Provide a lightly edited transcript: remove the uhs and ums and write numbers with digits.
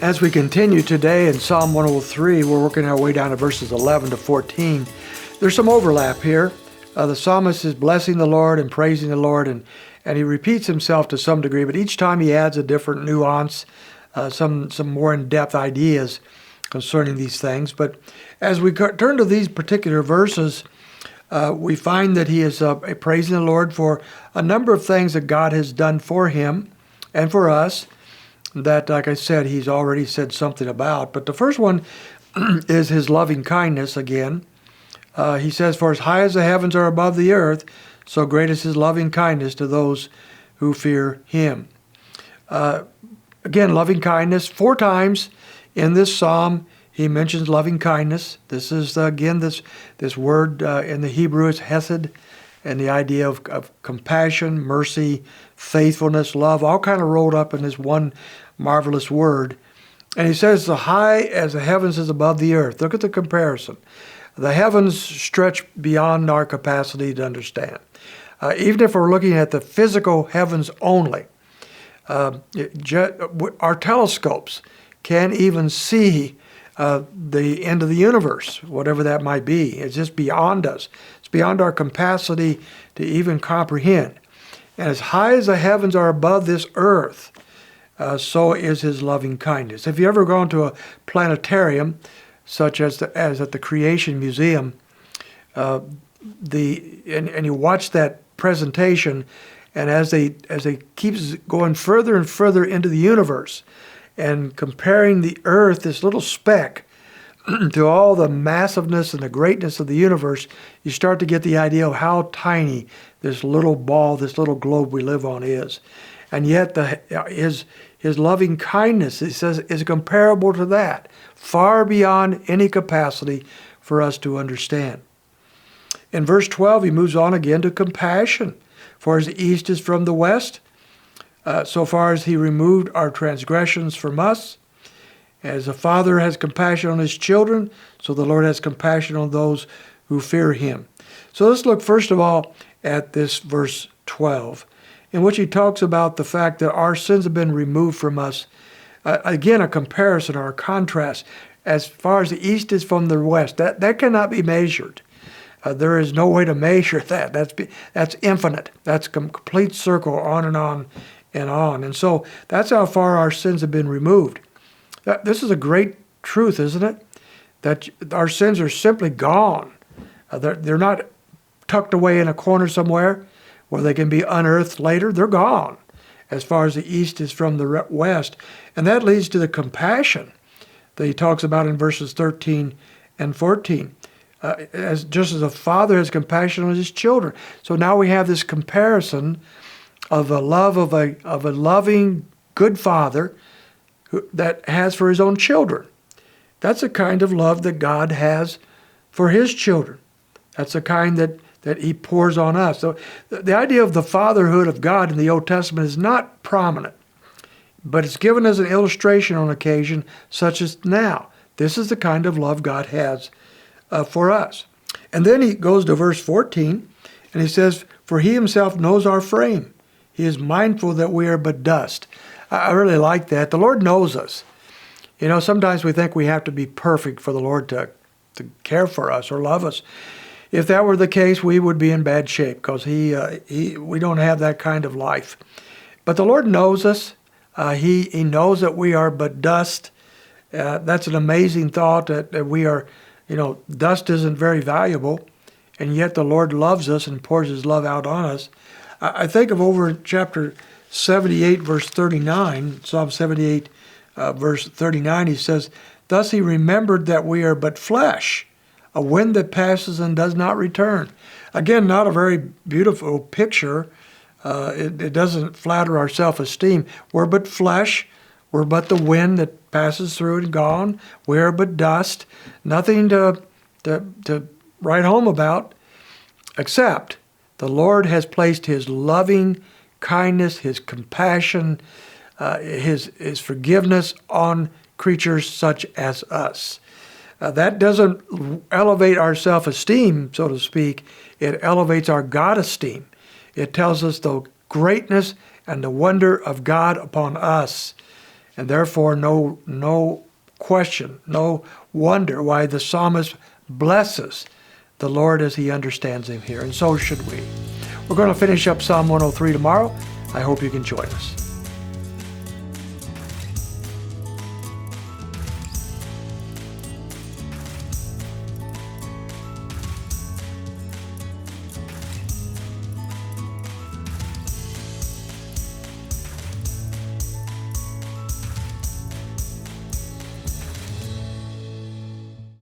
As we continue today in Psalm 103, we're working our way down to verses 11 to 14. There's some overlap here. The psalmist is blessing the Lord and praising the Lord, and he repeats himself to some degree, but each time he adds a different nuance, some more in-depth ideas concerning these things. But as we turn to these particular verses, we find that he is praising the Lord for a number of things that God has done for him and for us that, like I said, he's already said something about. But the first one is his loving kindness again. He says, "For as high as the heavens are above the earth, so great is his loving kindness to those who fear him." Again, loving kindness. 4 times in this psalm, he mentions loving kindness. This is, again, this word in the Hebrew is hesed, and the idea of compassion, mercy, faithfulness, love, all kind of rolled up in this one marvelous word. And he says, "The high as the heavens is above the earth." Look at the comparison. The heavens stretch beyond our capacity to understand. Even if we're looking at the physical heavens only, our telescopes can't even see the end of the universe, whatever that might be. It's just beyond us. It's beyond our capacity to even comprehend. And as high as the heavens are above this earth, so is his loving kindness. If you ever gone to a planetarium, such as at the Creation Museum, and you watch that presentation, and as they keeps going further and further into the universe, and comparing the Earth, this little speck, to all the massiveness and the greatness of the universe, you start to get the idea of how tiny this little ball, this little globe we live on is. And yet his loving kindness, he says, is comparable to that, far beyond any capacity for us to understand. In verse 12, he moves on again to compassion. "For as the east is from the west, so far as he removed our transgressions from us. As a father has compassion on his children, so the Lord has compassion on those who fear him." So let's look first of all at this verse 12, in which he talks about the fact that our sins have been removed from us. Again, a comparison or a contrast. As far as the east is from the west, that cannot be measured. There is no way to measure that. That's infinite. That's a complete circle, on and on and on. And so that's how far our sins have been removed. This is a great truth, isn't it? That our sins are simply gone. They're not tucked away in a corner somewhere where they can be unearthed later. They're gone as far as the east is from the west. And that leads to the compassion that he talks about in verses 13 and 14. Just as a father has compassion on his children. So now we have this comparison of a love of a loving, good father that has for his own children. That's the kind of love that God has for his children. That's the kind that he pours on us. So the idea of the fatherhood of God in the Old Testament is not prominent, but it's given as an illustration on occasion, such as now. This is the kind of love God has for us. And then he goes to verse 14, and he says, "For he himself knows our frame. He is mindful that we are but dust." I really like that. The Lord knows us. You know, sometimes we think we have to be perfect for the Lord to care for us or love us. If that were the case, we would be in bad shape, because we don't have that kind of life. But the Lord knows us. He knows that we are but dust. That's an amazing thought, that we are, dust isn't very valuable, and yet the Lord loves us and pours his love out on us. I think of over chapter 78, verse 39, Psalm 78, verse 39, he says, "Thus he remembered that we are but flesh, a wind that passes and does not return." Again, not a very beautiful picture. It doesn't flatter our self-esteem. We're but flesh. We're but the wind that passes through and gone. We're but dust. Nothing to write home about, except the Lord has placed his loving kindness, his compassion, his forgiveness on creatures such as us. That doesn't elevate our self-esteem, so to speak. It elevates our God-esteem. It tells us the greatness and the wonder of God upon us. And therefore, no question, no wonder why the psalmist blesses the Lord as he understands him here. And so should we. We're going to finish up Psalm 103 tomorrow. I hope you can join us.